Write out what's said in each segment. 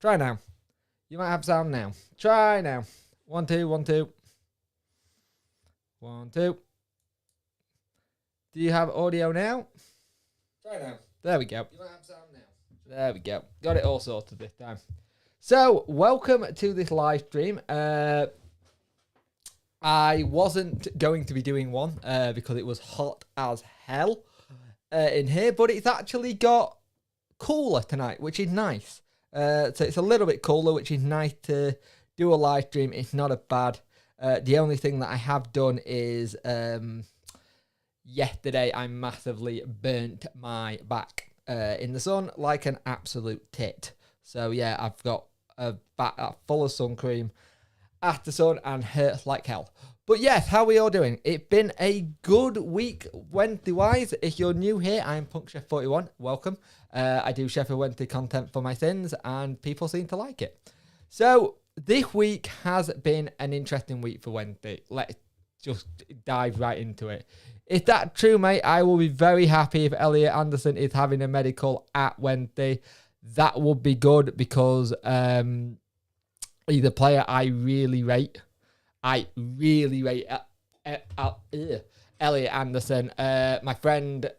Try now. You might have sound now. Try now. 1, 2, 1, 2. 1, 2. Do you have audio now? Try now. There we go. You might have sound now. There we go. Got it all sorted this time. So, welcome to this live stream. I wasn't going to be doing one because it was hot as hell in here, but it's actually got cooler tonight, which is nice. So it's a little bit cooler, which is nice to do a live stream. It's not a bad. The only thing that I have done is yesterday I massively burnt my back in the sun like an absolute tit. So yeah, I've got a back full of sun cream at the sun and hurts like hell. But yes, how are we all doing? It's been a good week Wednesday-wise. If you're new here, I'm PunkChef41. Welcome. I do Sheffield Wednesday content for my sins, and people seem to like it. So this week has been an interesting week for Wednesday. Let's just dive right into it. Is that true, mate? I will be very happy if Elliot Anderson is having a medical at Wednesday. That would be good because he's a player I really rate. I really rate Elliot Anderson. My friend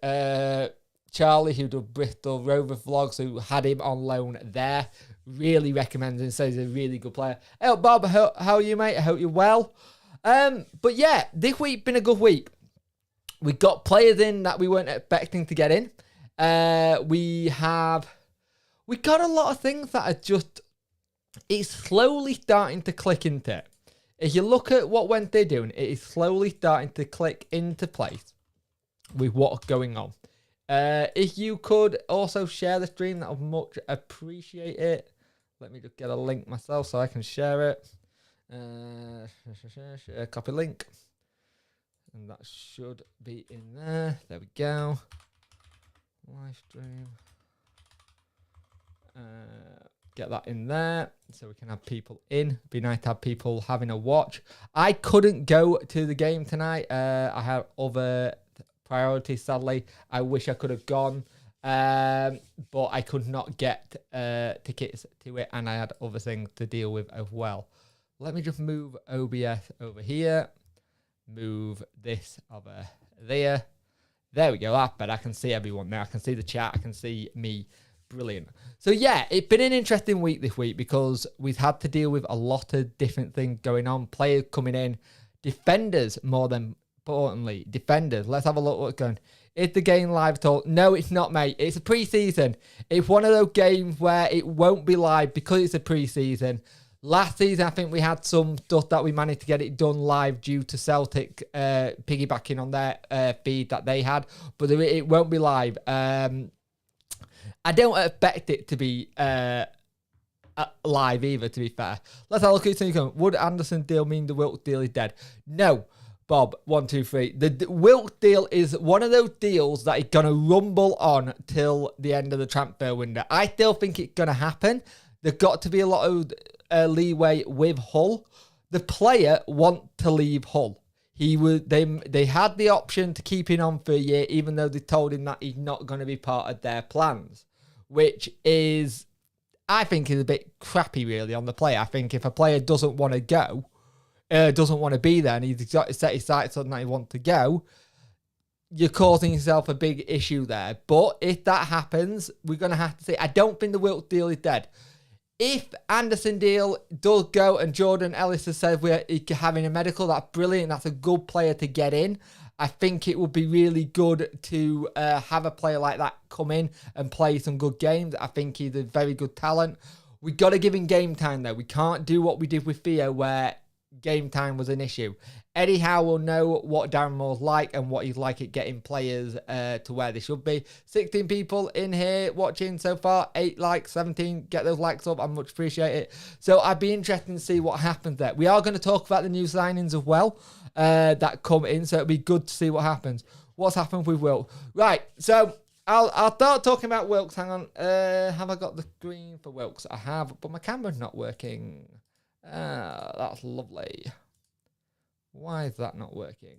Charlie, who does Bristol Rover vlogs, who had him on loan there, really recommends him. Says he's a really good player. Hey, Bob, how are you, mate? I hope you're well. But yeah, this week been a good week. We got players in that we weren't expecting to get in. We got a lot of things that are just, it's slowly starting to click into it. If you look at what Wednesday doing, it is slowly starting to click into place with what's going on. If you could also share the stream, that would much appreciate it. Let me just get a link myself so I can share it. Share, copy link. And that should be in there. There we go. Live stream. Get that in there so we can have people in. Be nice to have people having a watch. I couldn't go to the game tonight. I had other priorities, sadly. I wish I could have gone, but I could not get tickets to it, and I had other things to deal with as well. Let me just move OBS over here. Move this over there. There we go. That's better. I can see everyone now. I can see the chat. I can see me. Brilliant. So yeah, it's been an interesting week this week because we've had to deal with a lot of different things going on. Players coming in, defenders more than importantly, defenders. Let's have a look what's going. Is the game live at all? No, it's not, mate. It's a pre-season. It's one of those games where it won't be live because it's a pre-season. Last season, I think we had some stuff that we managed to get it done live due to Celtic piggybacking on their feed that they had, but it won't be live. I don't expect it to be live either, to be fair. Let's have a look at something. Would Anderson deal mean the Wilkes deal is dead? No, Bob, 1, 2, 3. The Wilkes deal is one of those deals that is going to rumble on till the end of the transfer window. I still think it's going to happen. There's got to be a lot of leeway with Hull. The player want to leave Hull. They had the option to keep him on for a year, even though they told him that he's not going to be part of their plans, which is, I think, is a bit crappy, really, on the player. I think if a player doesn't want to go, doesn't want to be there, and he's got set his sights on that he wants to go, you're causing yourself a big issue there. But if that happens, we're going to have to see. I don't think the Wilkes deal is dead. If Anderson deal does go and Jordan Ellis has said we're having a medical, that's brilliant. That's a good player to get in. I think it would be really good to have a player like that come in and play some good games. I think he's a very good talent. We got to give him game time, though. We can't do what we did with Theo, where game time was an issue. Eddie Howe will know what Darren Moore's like and what he's like at getting players to where they should be. 16 people in here watching so far. 8 likes, 17. Get those likes up. I much appreciate it. So I'd be interested to see what happens there. We are going to talk about the new signings as well that come in. So it'll be good to see what happens. What's happened with Wilkes? Right. So I'll start talking about Wilkes. Hang on. Have I got the screen for Wilkes? I have, but my camera's not working. That's lovely. Why is that not working?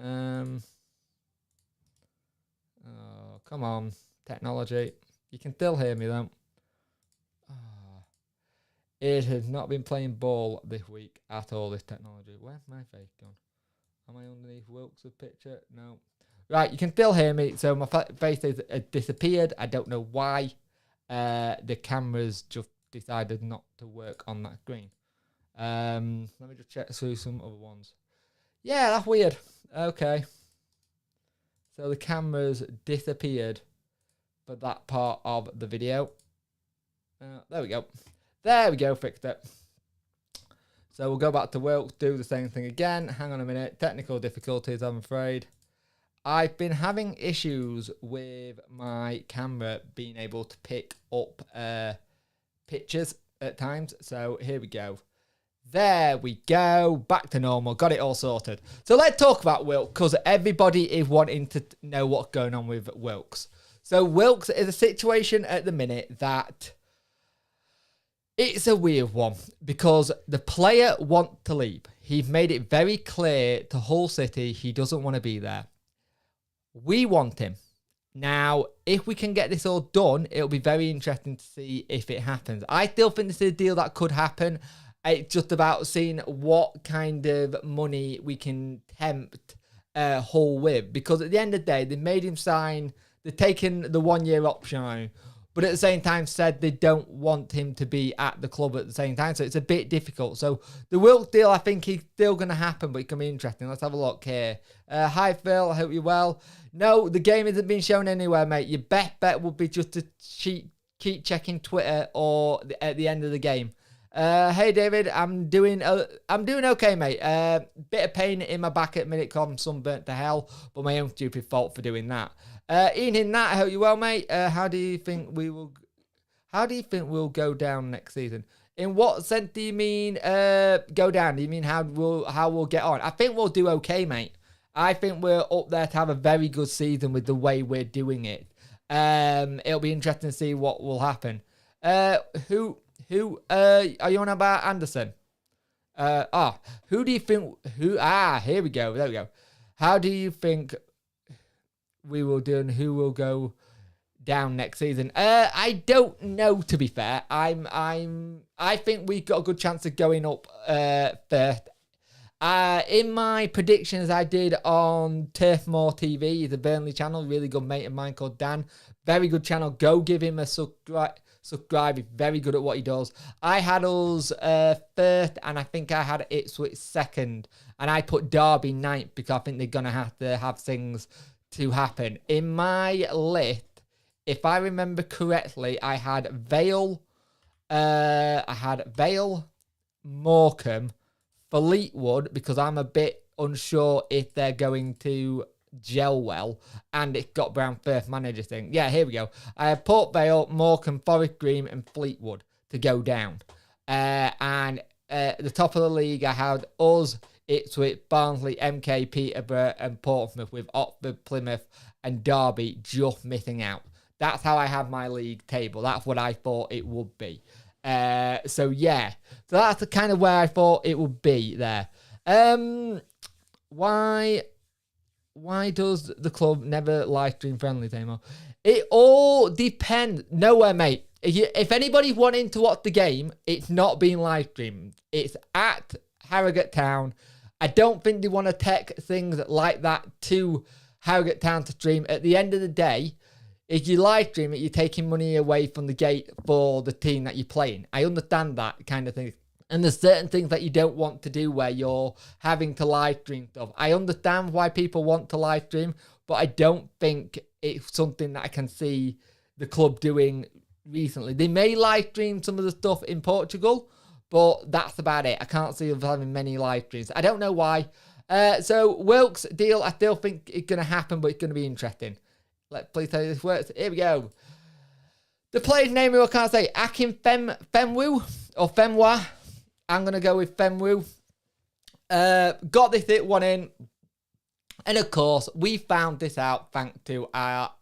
Oh, come on, technology. You can still hear me though. Oh, It has not been playing ball this week at all, this technology. Where's my face gone? Am I underneath Wilkes' picture? No. Right, you can still hear me. So my face has disappeared. I don't know why. The cameras just decided not to work on that screen. Let me just check through some other ones. Yeah, that's weird. Okay. So the cameras disappeared for that part of the video. There we go. There we go, fixed it. So we'll go back to Wilkes, do the same thing again. Hang on a minute. Technical difficulties, I'm afraid. I've been having issues with my camera being able to pick up pictures at times. So here we go. There we go. Back to normal. Got it all sorted. So let's talk about Wilkes, because everybody is wanting to know what's going on with Wilkes. So Wilkes is a situation at the minute that it's a weird one, because the player wants to leave. He's made it very clear to Hull City he doesn't want to be there. We want him. Now, if we can get this all done, it'll be very interesting to see if it happens. I still think this is a deal that could happen. It's just about seeing what kind of money we can tempt Hull with. Because at the end of the day, they made him sign, they're taking the 1 year option on him, but at the same time said they don't want him to be at the club at the same time. So it's a bit difficult. So the Wilkes deal, I think, is still going to happen, but it can be interesting. Let's have a look here. Hi, Phil. I hope you're well. No, the game isn't being shown anywhere, mate. Your best bet would be just to keep checking Twitter or at the end of the game. Hey, David. I'm doing okay, mate. Bit of pain in my back at minute, I'm sunburnt to hell, but my own stupid fault for doing that. Ian in that, I hope you're well, mate. How do you think we'll go down next season? In what sense do you mean go down? Do you mean how we'll get on? I think we'll do okay, mate. I think we're up there to have a very good season with the way we're doing it. It'll be interesting to see what will happen. Who are you on about, Anderson? Who do you think? Here we go. There we go. How do you think we will do, and who will go down next season? I don't know, to be fair. I think we've got a good chance of going up first. In my predictions I did on Turfmore TV, the Burnley channel, really good mate of mine called Dan. Very good channel. Go give him a subscribe. He's very good at what he does. I had us first, and I think I had Ipswich second. And I put Derby ninth, because I think they're going to have things to happen. In my list, if I remember correctly, I had Vale, Morecambe, Fleetwood, because I'm a bit unsure if they're going to gel well, and it's got Brown first manager thing. Yeah, here we go. I have Port Vale, Morecambe, Forest Green, and Fleetwood to go down. And at the top of the league, I had us, Ipswich, Barnsley, MK, Peterborough, and Portsmouth, with Oxford, Plymouth, and Derby just missing out. That's how I have my league table. That's what I thought it would be. So yeah, so that's the kind of where I thought it would be there. Why does the club never live stream friendlies anymore? It all depends. Nowhere, mate. If anybody's wanting to watch the game, it's not being live streamed. It's at Harrogate Town. I don't think they want to take things like that to Harrogate Town to stream. At the end of the day, if you live stream it, you're taking money away from the gate for the team that you're playing. I understand that kind of thing. And there's certain things that you don't want to do where you're having to live stream stuff. I understand why people want to live stream, but I don't think it's something that I can see the club doing recently. They may live stream some of the stuff in Portugal, but that's about it. I can't see them having many live streams. I don't know why. So Wilkes deal, I still think it's going to happen, but it's going to be interesting. Let's please tell you this works. Here we go. The player's name who I can't say, Akin Femwu or Femwa. I'm going to go with Femwu. Got this one in. And of course, we found this out thanks to our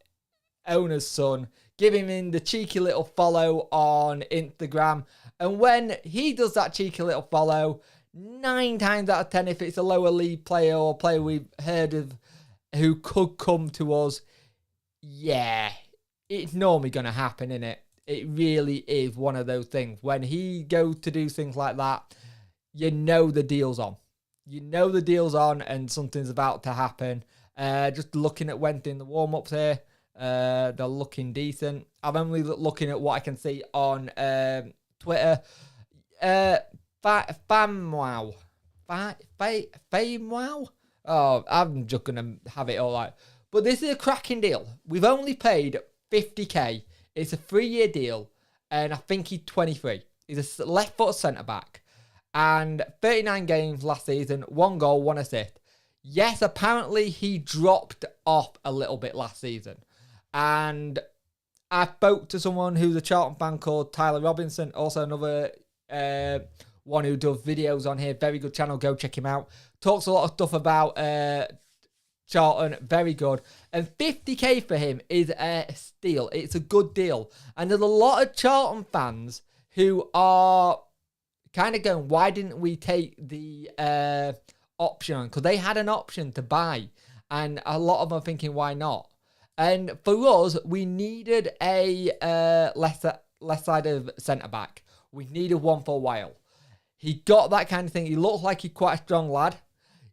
owner's son, giving him the cheeky little follow on Instagram. And when he does that cheeky little follow, 9 times out of 10, if it's a lower league player or player we've heard of who could come to us, yeah, it's normally going to happen, innit? It really is one of those things. When he goes to do things like that, you know the deal's on. You know the deal's on and something's about to happen. Just looking at Wednesday in the warm-ups here, they're looking decent. I'm only looking at what I can see on Twitter. Famwow. Famwow? Oh, I'm just going to have it all out. But this is a cracking deal. We've only paid 50k. It's a 3-year deal, and I think he's 23. He's a left-foot centre-back. And 39 games last season, 1 goal, 1 assist. Yes, apparently he dropped off a little bit last season. And I spoke to someone who's a Charlton fan called Tyler Robinson, also another one who does videos on here. Very good channel, go check him out. Talks a lot of stuff about Charlton, very good. And 50k for him is a steal. It's a good deal. And there's a lot of Charlton fans who are kind of going, why didn't we take the option? Because they had an option to buy. And a lot of them are thinking, why not? And for us, we needed a left-sided centre-back. We needed one for a while. He got that kind of thing. He looked like he's quite a strong lad.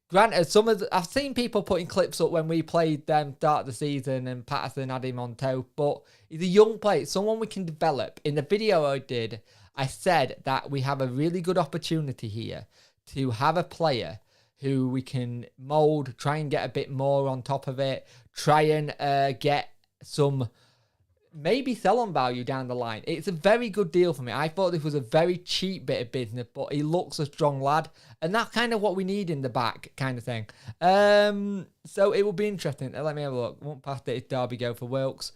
Granted, I've seen people putting clips up when we played them start of the season and Patterson had him on toe, but he's a young player, someone we can develop. In the video I did, I said that we have a really good opportunity here to have a player who we can mould, try and get a bit more on top of it, try and get some maybe sell-on value down the line. It's a very good deal for me. I thought this was a very cheap bit of business, but he looks a strong lad, and that's kind of what we need in the back kind of thing. So it will be interesting. Let me have a look. Won't pass it. Derby go for Wilkes.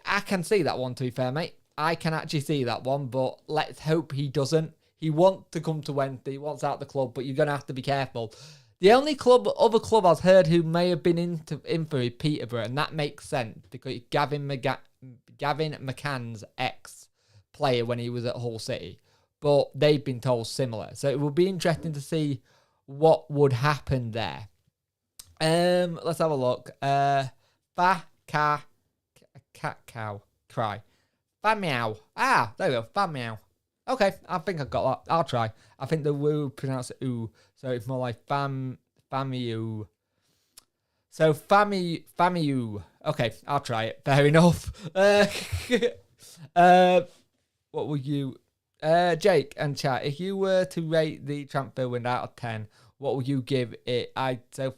I can see that one, to be fair, mate. I can actually see that one, but let's hope he doesn't. He wants to come to Wednesday. He wants out the club, but you're going to have to be careful. The only other club I've heard who may have been in for is Peterborough, and that makes sense because Gavin McCann's ex-player when he was at Hull City, but they've been told similar. So it will be interesting to see what would happen there. Let's have a look. Cow cry. Meow. Ah, there we go. Meow. Okay, I think I got that. I'll try. I think the woo pronounce it ooh, so it's more like famiu. So famiu. Okay, I'll try it. Fair enough. What would you, Jake and chat? If you were to rate the transfer window out of 10, what would you give it? I'd give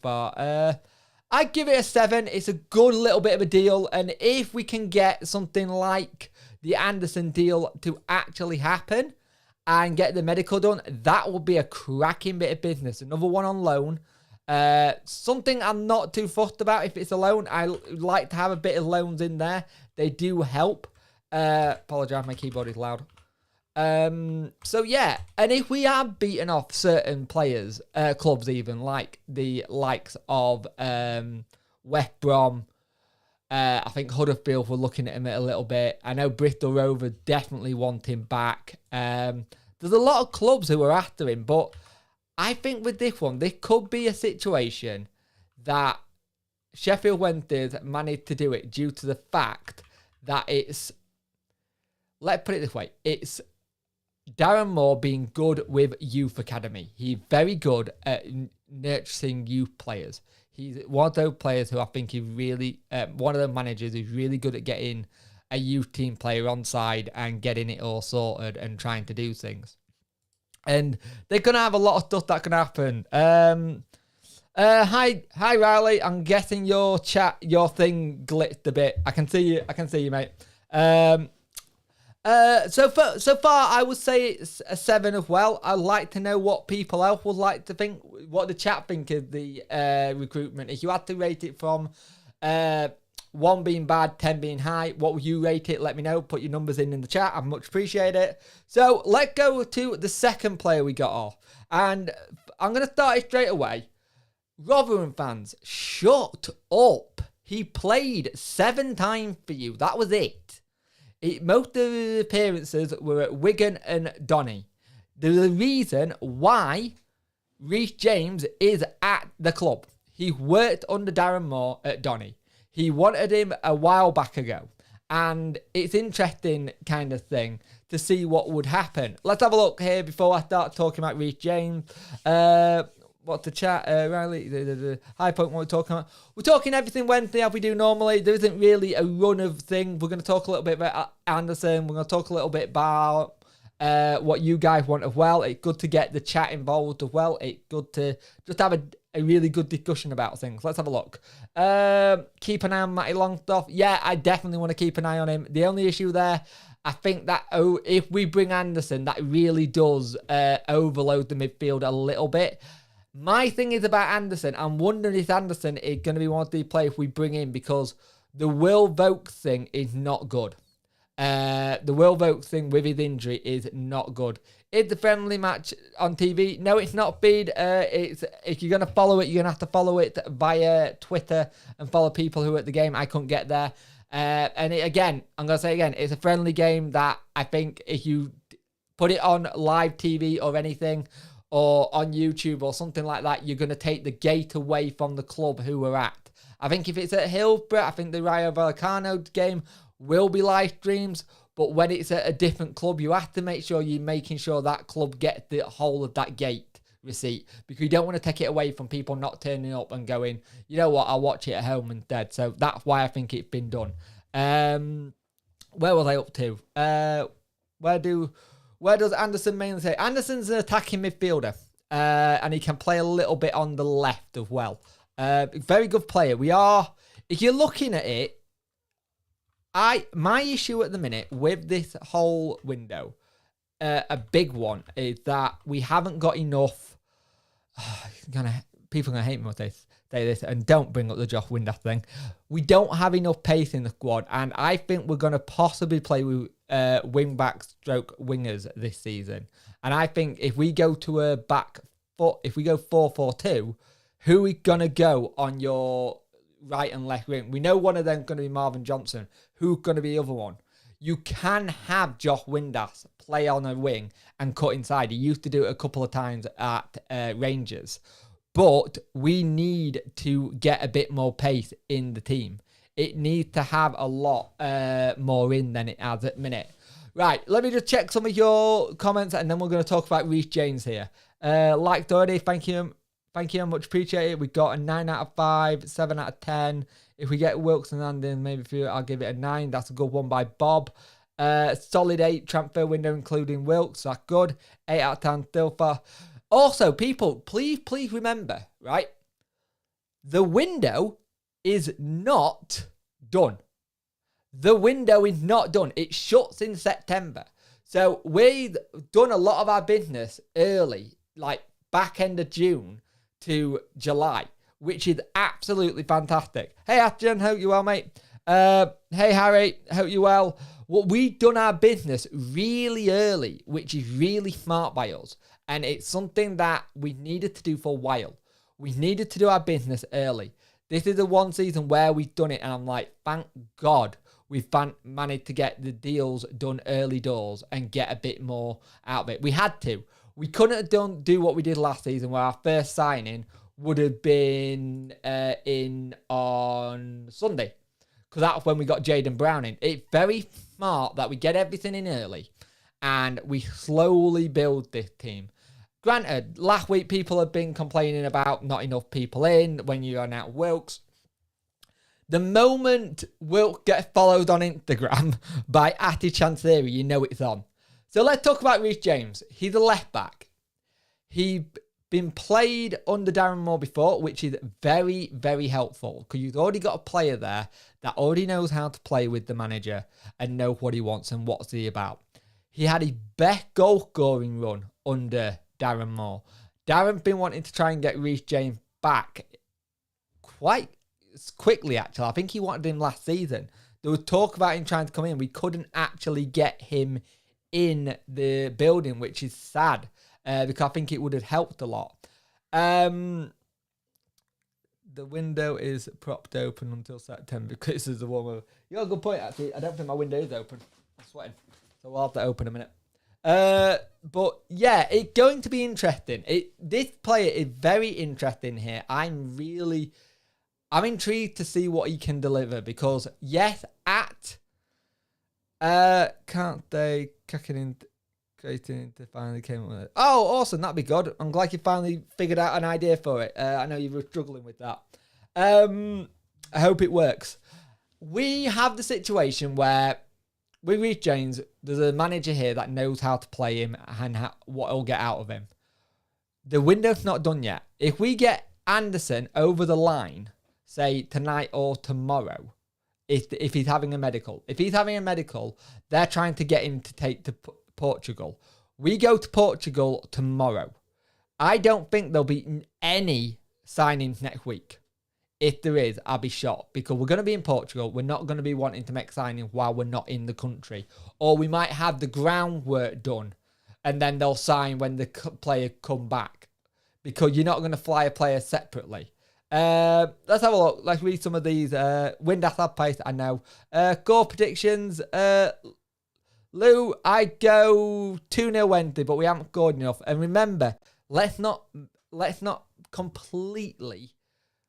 it a 7. It's a good little bit of a deal, and if we can get something like the Anderson deal to actually happen and get the medical done, that would be a cracking bit of business. Another one on loan. Something I'm not too fussed about if it's a loan. I like to have a bit of loans in there. They do help. Apologise, my keyboard is loud. So yeah, and if we are beating off certain players, clubs even, like the likes of West Brom, I think Huddersfield were looking at him a little bit. I know Bristol Rovers definitely want him back. There's a lot of clubs who are after him, but I think with this one, this could be a situation that Sheffield Wednesday managed to do it due to the fact that it's, let's put it this way, it's Darren Moore being good with youth academy. He's very good at nurturing youth players. He's one of those players who I think is really, one of the managers who's really good at getting a youth team player on side and getting it all sorted and trying to do things. And they're going to have a lot of stuff that can happen. Hi Riley, I'm guessing your thing glitched a bit. I can see you, mate. So far, I would say it's a 7 as well. I'd like to know what people else would like to think, what the chat think of the recruitment. If you had to rate it from 1 being bad, 10 being high, what would you rate it? Let me know. Put your numbers in the chat. I much appreciate it. So let's go to the second player we got off. And I'm going to start it straight away. Rotherham fans, shut up. He played 7 times for you. That was it. Most of the appearances were at Wigan and Donny. The reason why Reece James is at the club. He worked under Darren Moore at Donny. He wanted him a while back ago. And it's interesting kind of thing to see what would happen. Let's have a look here before I start talking about Reece James. What's the chat? Riley, high point, what we're talking about. We're talking everything Wednesday as we do normally. There isn't really a run of things. We're going to talk a little bit about Anderson. We're going to talk a little bit about what you guys want as well. It's good to get the chat involved as well. It's good to just have a really good discussion about things. Let's have a look. Keep an eye on Matty Longstaff. Yeah, I definitely want to keep an eye on him. The only issue there, I think that if we bring Anderson, that really does overload the midfield a little bit. My thing is about Anderson. I'm wondering if Anderson is going to be one of the players we bring in because the Will Vokes thing is not good. The Will Vokes thing with his injury is not good. Is the friendly match on TV? No, it's not feed. It's if you're going to follow it, you're going to have to follow it via Twitter and follow people who are at the game. I couldn't get there. And again, I'm going to say again, it's a friendly game that I think if you put it on live TV or anything, or on YouTube or something like that, you're going to take the gate away from the club who we're at. I think if it's at Hillsborough, I think the Rayo Vallecano game will be live streams, but when it's at a different club, you have to make sure you're making sure that club gets the whole of that gate receipt, because you don't want to take it away from people not turning up and going, you know what, I'll watch it at home instead. So that's why I think it's been done. Where was I up to? Where does Anderson mainly say? Anderson's an attacking midfielder, and he can play a little bit on the left as well. Very good player. If you're looking at it, my issue at the minute with this whole window, a big one, is that we haven't got enough. People are gonna hate me when I say this, and don't bring up the Josh Windass thing. We don't have enough pace in the squad, and I think we're gonna possibly play with wing back stroke wingers this season. And I think if we go to a back foot, if we go 4-4-2, who is gonna go on your right and left wing? We know one of them is gonna be Marvin Johnson. Who's gonna be the other one? You can have Josh Windass play on a wing and cut inside. He used to do it a couple of times at Rangers. But we need to get a bit more pace in the team. It needs to have a lot more in than it has at the minute. Right, let me just check some of your comments and then we're going to talk about Reece James here. Liked already, thank you. Thank you, much appreciated. We got a 9 out of 5, 7 out of 10. If we get Wilkes and Landon, maybe few, I'll give it a 9. That's a good one by Bob. Solid 8 transfer window, including Wilkes. That's good. 8 out of 10, still far. Also, people, please remember, right? The window is not done. The window is not done. It shuts in September. So we've done a lot of our business early, like back end of June to July, which is absolutely fantastic. Hey, Ashton, hope you well, mate. Hey, Harry, hope you well. Well, we've done our business really early, which is really smart by us. And it's something that we needed to do for a while. We needed to do our business early. This is the one season where we've done it. And I'm like, thank God we've managed to get the deals done early doors and get a bit more out of it. We had to. We couldn't do what we did last season where our first signing would have been in on Sunday. Because that's when we got Jaden Brown in. It's very smart that we get everything in early and we slowly build this team. Granted, last week people have been complaining about not enough people in when you're on out Wilkes. The moment Wilkes gets followed on Instagram by Ati Chansiri, you know it's on. So let's talk about Reece James. He's a left back. He's been played under Darren Moore before, which is very, very helpful because you've already got a player there that already knows how to play with the manager and know what he wants and what's he about. He had his best goal scoring run under Darren Moore. Darren's been wanting to try and get Reece James back quite quickly, actually. I think he wanted him last season. There was talk about him trying to come in. We couldn't actually get him in the building, which is sad because I think it would have helped a lot. The window is propped open until September. This is the one where... You got a good point, actually. I don't think my window is open. I'm sweating. So I'll have to open a minute. But yeah, it's going to be interesting. This player is very interesting here. I'm intrigued to see what he can deliver because yes, at Can't they creating into finally came up with it? Oh, awesome. That'd be good. I'm glad you finally figured out an idea for it. I know you were struggling with that. I hope it works. We have the situation where with Reece James, there's a manager here that knows how to play him and what he'll get out of him. The window's not done yet. If we get Anderson over the line, say tonight or tomorrow, if he's having a medical. If he's having a medical, they're trying to get him to take to Portugal. We go to Portugal tomorrow. I don't think there'll be any signings next week. If there is, I'll be shocked because we're going to be in Portugal. We're not going to be wanting to make signings while we're not in the country. Or we might have the groundwork done and then they'll sign when the player come back because you're not going to fly a player separately. Let's have a look. Let's read some of these. Windass have placed, I know. Goal predictions. Lou, I go 2-0 Wednesday, but we haven't scored enough. And remember, let's not completely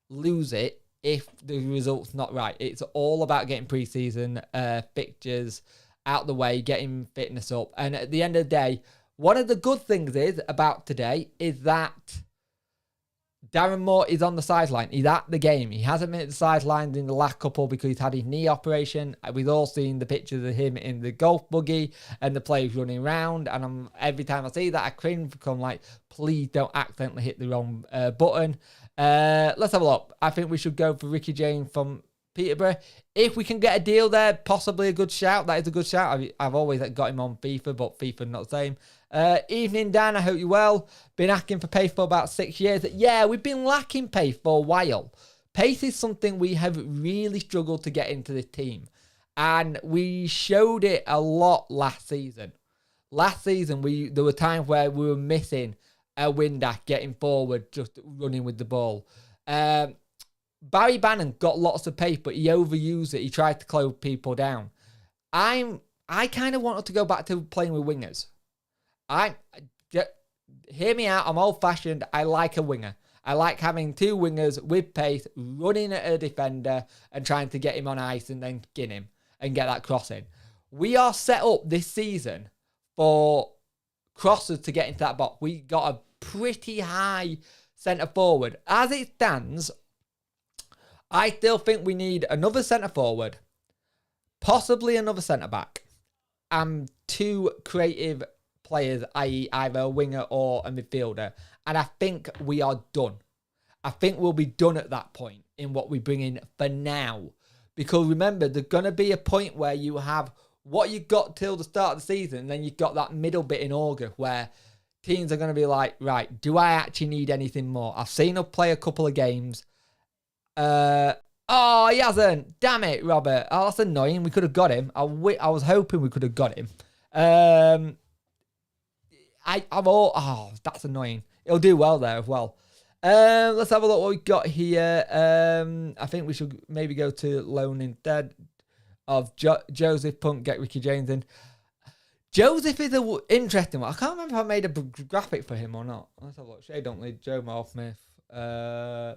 lose it if the result's not right. It's all about getting preseason fixtures out the way, getting fitness up. And at the end of the day, one of the good things about today is that Darren Moore is on the sideline. He's at the game. He hasn't been at the sidelines in the last couple because he's had his knee operation. We've all seen the pictures of him in the golf buggy and the players running around. And every time I see that, I cringe because I'm like, please don't accidentally hit the wrong button. Let's have a look. I think we should go for Reece James from Peterborough. If we can get a deal there, possibly a good shout. That is a good shout. I've always got him on FIFA, but FIFA not the same. Evening, Dan. I hope you're well. Been asking for pace for about 6 years. Yeah, we've been lacking pace for a while. Pace is something we have really struggled to get into this team. And we showed it a lot last season. Last season, there were times where we were missing a Windass getting forward, just running with the ball. Barry Bannon got lots of pace, but he overused it. He tried to close people down. I kind of wanted to go back to playing with wingers. Hear me out. I'm old-fashioned. I like a winger. I like having two wingers with pace, running at a defender and trying to get him on ice and then skin him and get that cross in. We are set up this season for crossers to get into that box. We got a pretty high centre forward. As it stands, I still think we need another centre forward, possibly another centre back, and two creative players, i.e. either a winger or a midfielder. And I think we are done. I think we'll be done at that point in what we bring in for now. Because remember, there's going to be a point where you have what you got till the start of the season, and then you've got that middle bit in August where teams are going to be like, right, do I actually need anything more? I've seen us play a couple of games. Oh, he hasn't. Damn it, Robert. Oh, that's annoying. We could have got him. I was hoping we could have got him. That's annoying. He'll do well there as well. Let's have a look what we got here. I think we should maybe go to loan instead of Joseph Punt, get Reece James in. Joseph is an interesting one. I can't remember if I made a graphic for him or not. Let's have a look. Shay Dunkley, Joe Malsmith,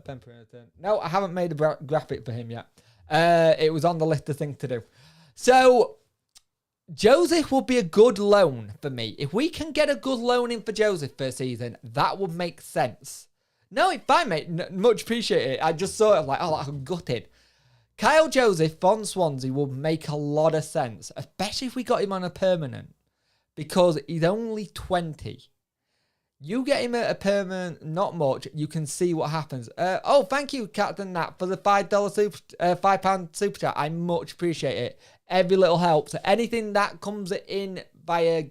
Ben Princeton. No, I haven't made a graphic for him yet. It was on the list of things to do. So Joseph will be a good loan for me. If we can get a good loan in for Joseph for a season, that would make sense. No, it's fine, mate. Much appreciated. I just sort of like, I'm gutted. Kyle Joseph from Swansea will make a lot of sense, especially if we got him on a permanent, because he's only 20. You get him at a permanent, not much. You can see what happens. Thank you, Captain Nat, for the £5 super chat. I much appreciate it. Every little helps. Anything that comes in via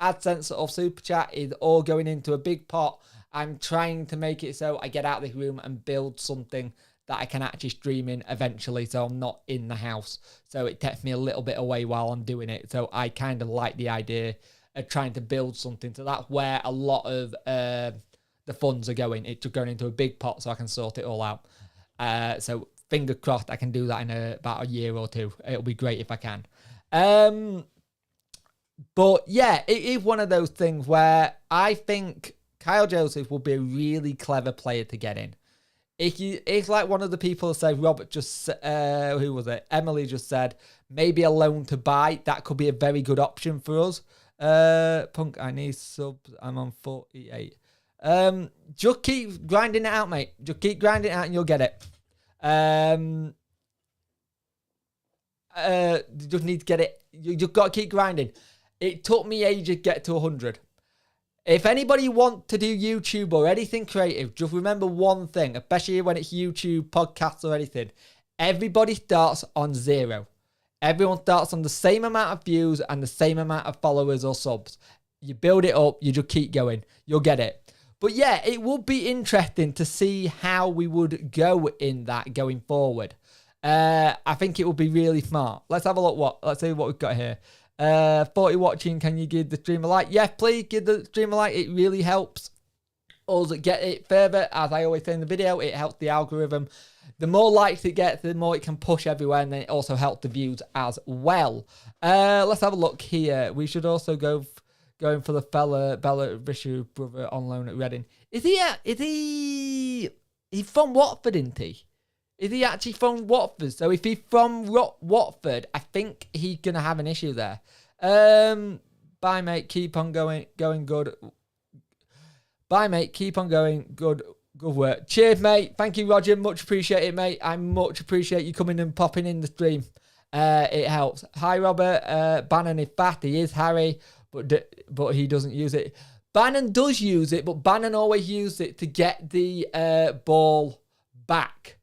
AdSense or super chat is all going into a big pot. I'm trying to make it so I get out of this room and build something that I can actually stream in eventually, so I'm not in the house. So it takes me a little bit away while I'm doing it. So I kind of like the idea of trying to build something. So that's where a lot of the funds are going. It's going into a big pot so I can sort it all out. So finger crossed I can do that in about a year or two. It'll be great if I can. But yeah, it is one of those things where I think Kyle Joseph will be a really clever player to get in. It's like one of the people said, Robert just, who was it? Emily just said, maybe a loan to buy. That could be a very good option for us. Punk, I need subs. I'm on 48. Just keep grinding it out, mate. Just keep grinding it out and you'll get it. You just need to get it. You just got to keep grinding. It took me ages to get to 100. If anybody want to do YouTube or anything creative, just remember one thing, especially when it's YouTube, podcasts or anything. Everybody starts on 0. Everyone starts on the same amount of views and the same amount of followers or subs. You build it up, you just keep going. You'll get it. But yeah, it would be interesting to see how we would go in that going forward. I think it would be really smart. Let's have a look. Let's see what we've got here. 40 watching, can you give the stream a like? Yeah, please give the stream a like. It really helps us get it further. As I always say in the video, it helps the algorithm. The more likes it gets, the more it can push everywhere, and then it also helps the views as well. Let's have a look here. We should also going for the fella Bella Vishu brother on loan at Reading. He's from Watford, isn't he? Is he actually from Watford? So if he's from Watford, I think he's going to have an issue there. Bye, mate. Keep on going good. Bye, mate. Keep on going good work. Cheers, mate. Thank you, Roger. Much appreciate it, mate. I much appreciate you coming and popping in the stream. It helps. Hi, Robert. Bannon is fast. He is Harry, but he doesn't use it. Bannon does use it, but Bannon always uses it to get the ball back.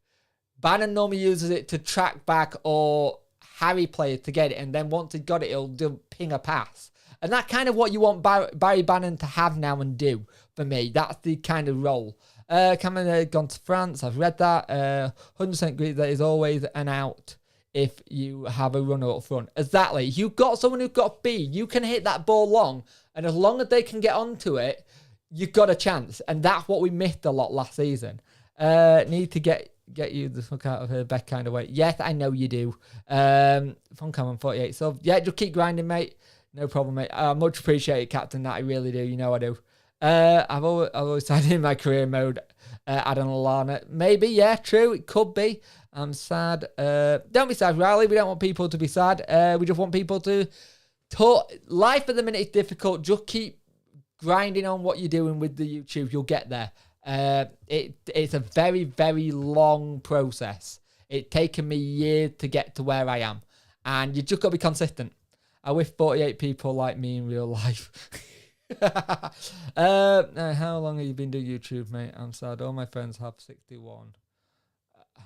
Bannon normally uses it to track back or Harry players to get it, and then once he's got it, he'll do ping a pass. And that's kind of what you want Barry Bannon to have now and do for me. That's the kind of role. Cameron gone to France. I've read that. 100% agree that is always an out if you have a runner up front. Exactly. You've got someone who's got speed. You can hit that ball long, and as long as they can get onto it, you've got a chance. And that's what we missed a lot last season. Need to get you the fuck out of her back kind of way. Yes, I know you do. Fun on 48. So yeah, just keep grinding, mate. No problem, mate. I much appreciate it, Captain. That I really do. You know I do. I've always had in my career mode. Adam Lallana. Maybe, yeah, true. It could be. I'm sad. Don't be sad, Riley. We don't want people to be sad. We just want people to talk. Life at the minute is difficult. Just keep grinding on what you're doing with the YouTube. You'll get there. It's a very, very long process. It's taken me years to get to where I am, and you just got to be consistent. I wish 48 people like me in real life. How long have you been doing YouTube, mate? I'm sad. All my friends have 61.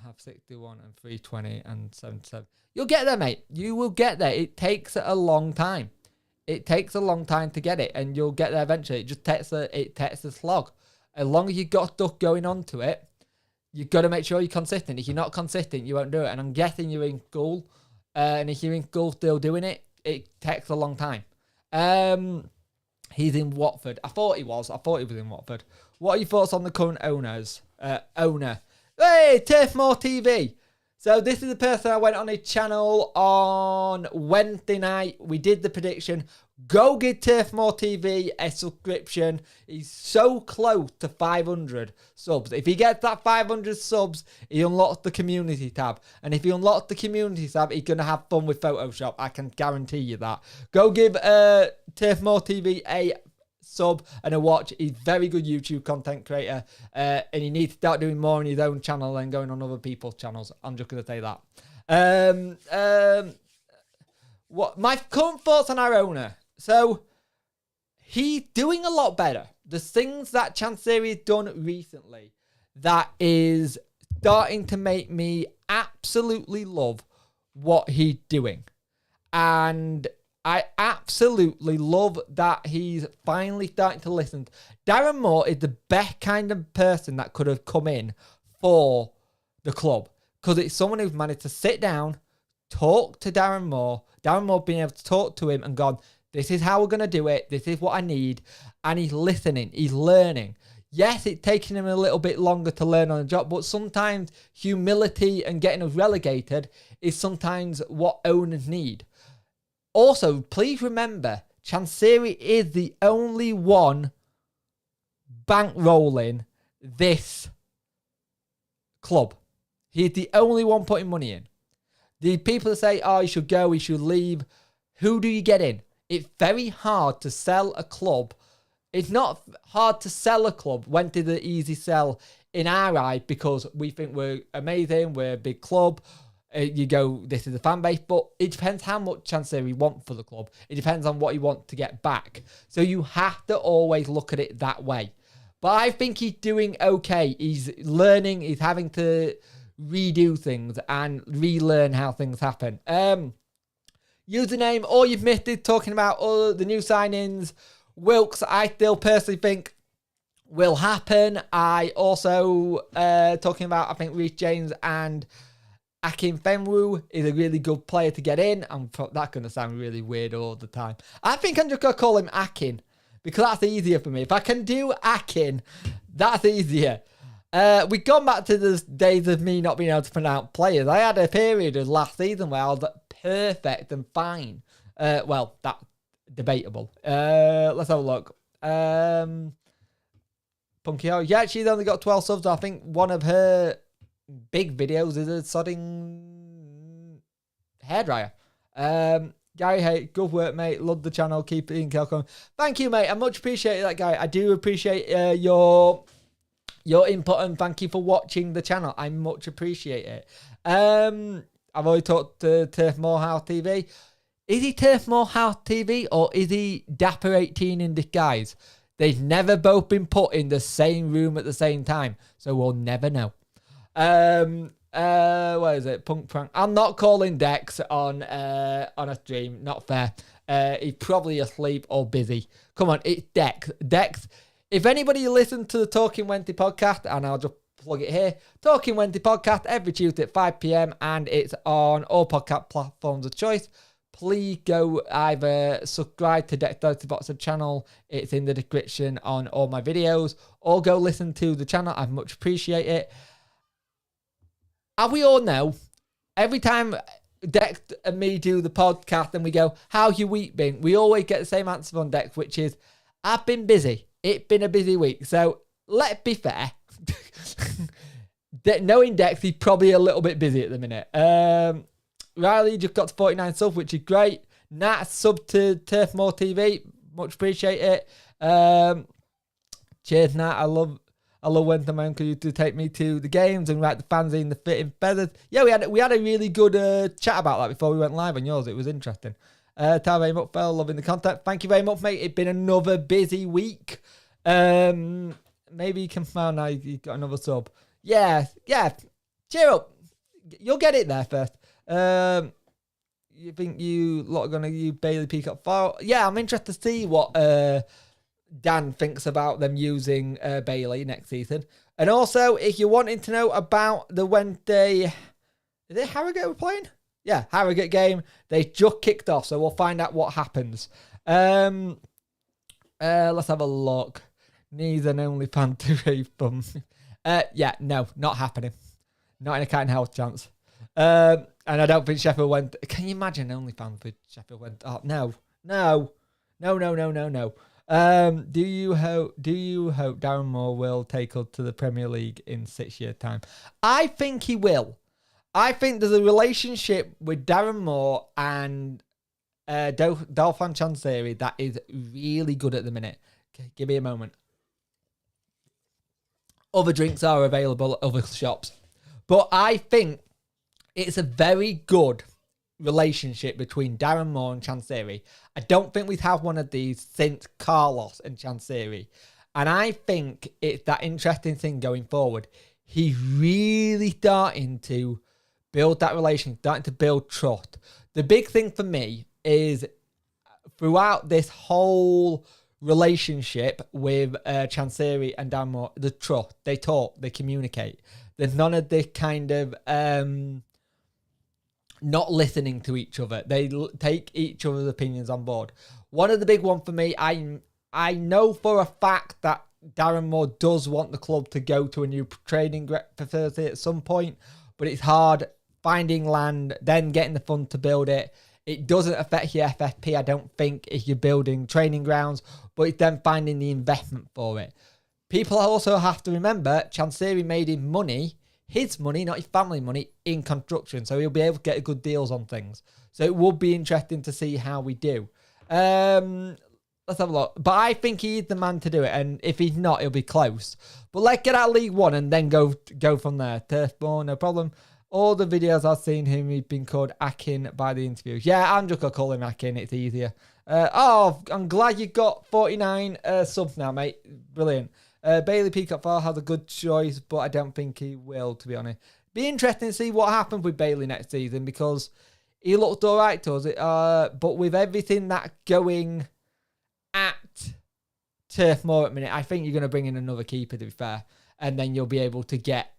Have 61 and 320 and 77. You'll get there, mate. You will get there. It takes a long time. It takes a long time to get it, and you'll get there eventually. It just takes a slog. As long as you've got stuff going on to it, you've got to make sure you're consistent. If you're not consistent, you won't do it. And I'm guessing you're in school. And if you're in school still doing it, it takes a long time. He's in Watford. I thought he was in Watford. What are your thoughts on the current owner? Hey, Turfmore TV. So this is the person I went on his channel on Wednesday night. We did the prediction. Go give Turfmore TV a subscription. He's so close to 500 subs. If he gets that 500 subs, he unlocks the community tab. And if he unlocks the community tab, he's going to have fun with Photoshop. I can guarantee you that. Go give Turfmore TV a sub and a watch. He's a very good YouTube content creator. And he needs to start doing more on his own channel than going on other people's channels. I'm just going to say that. What my current thoughts on our owner. So, he's doing a lot better. The things that Chansiri has done recently that is starting to make me absolutely love what he's doing. And I absolutely love that he's finally starting to listen. Darren Moore is the best kind of person that could have come in for the club. Because it's someone who's managed to sit down, talk to Darren Moore being able to talk to him and gone, this is how we're going to do it. This is what I need. And he's listening. He's learning. Yes, it's taking him a little bit longer to learn on the job, but sometimes humility and getting us relegated is sometimes what owners need. Also, please remember, Chansiri is the only one bankrolling this club. He's the only one putting money in. The people that say, oh, he should go, he should leave, who do you get in? It's very hard to sell a club. It's not hard to sell a club. Went to the easy sell in our eye because we think we're amazing, we're a big club. You go, this is the fan base, but it depends how much Chansiri want for the club. It depends on what you want to get back. So you have to always look at it that way. But I think he's doing okay. He's learning, he's having to redo things and relearn how things happen. Username, all you've missed is talking about all the new signings. Wilkes, I still personally think will happen. I also talking about, I think Reece James and Akin Fenwu is a really good player to get in. That's going to sound really weird all the time. I think I'm just going to call him Akin because that's easier for me. If I can do Akin, that's easier. We've gone back to the days of me not being able to pronounce players. I had a period of last season where I was perfect and fine. Well, that's debatable. Let's have a look. Punky O. Yeah, she's only got 12 subs. I think one of her big videos is a sodding hairdryer. Gary, hey, good work, mate. Love the channel. Keep it in, Kelcom. Thank you, mate. I much appreciate that, guy. I do appreciate your input and thank you for watching the channel. I much appreciate it. I've already talked to Turf Morehouse TV. Is he Turf Morehouse TV or is he Dapper 18 in disguise? They've never both been put in the same room at the same time, so we'll never know. What is it? Punk prank. I'm not calling Dex on a stream. Not fair. He's probably asleep or busy. Come on, it's Dex. Dex. If anybody listens to the Talking Wednesday podcast, and I'll just plug it here, Talking Wednesday podcast every Tuesday at 5 p.m. and it's on all podcast platforms of choice. Please go either subscribe to Dex Dirty Boxer channel. It's in the description on all my videos, or go listen to the channel. I much appreciate it. As we all know, every time Dex and me do the podcast and we go, how's your week been? We always get the same answer from Dex, which is, I've been busy. It's been a busy week. So let's be fair. Knowing Dex, he's probably a little bit busy at the minute. Riley just got to 49 subs, which is great. Nat sub to Turf More TV. Much appreciate it. Cheers, Nat. I love when the man could to take me to the games and write the fanzine, the fitting feathers. Yeah, we had a really good chat about that before we went live on yours. It was interesting. Tell very much, Phil. Loving the content. Thank you very much, mate. It's been another busy week. Maybe you can smile now. You got another sub. Yeah. Cheer up. You'll get it there first. You think you lot are gonna use Bailey Peacock file? Yeah, I'm interested to see what Dan thinks about them using Bailey next season. And also, if you're wanting to know about the Wednesday, is it Harrogate we're playing? Yeah, Harrogate game. They just kicked off, so we'll find out what happens. Let's have a look. Needs an OnlyFans to raise funds. Yeah, no, not happening. Not in a kind of health chance. And I don't think Sheffield went. Can you imagine OnlyFans for Sheffield went? Oh, no. Do you hope Darren Moore will take us to the Premier League in 6 years' time? I think he will. I think there's a relationship with Darren Moore and Dolphin Chansiri that is really good at the minute. Okay, give me a moment. Other drinks are available at other shops. But I think it's a very good relationship between Darren Moore and Chansiri. I don't think we've had one of these since Carlos and Chansiri. And I think it's that interesting thing going forward. He's really starting to build that relationship, starting to build trust. The big thing for me is throughout this whole relationship with Chansiri and Darren Moore, the trust. They talk, they communicate. There's none of this kind of not listening to each other. They take each other's opinions on board. One of the big ones for me, I know for a fact that Darren Moore does want the club to go to a new training facility at some point, but it's hard finding land, then getting the funds to build it. It doesn't affect your FFP, I don't think, if you're building training grounds, but it's then finding the investment for it. People also have to remember, Chansiri made him money his money, not his family money, in construction. So he'll be able to get good deals on things. So it would be interesting to see how we do. Let's have a look. But I think he's the man to do it. And if he's not, he'll be close. But let's get out of League One and then go from there. Turfmore, no problem. All the videos I've seen him, he's been called Akin by the interviews. Yeah, I'm just going to call him Akin. It's easier. I'm glad you got 49 subs now, mate. Brilliant. Bailey Peacock File has a good choice, but I don't think he will, to be honest. Be interesting to see what happens with Bailey next season, because he looked all right to us. But with everything that's going at Turfmore at the minute, I think you're going to bring in another keeper, to be fair. And then you'll be able to get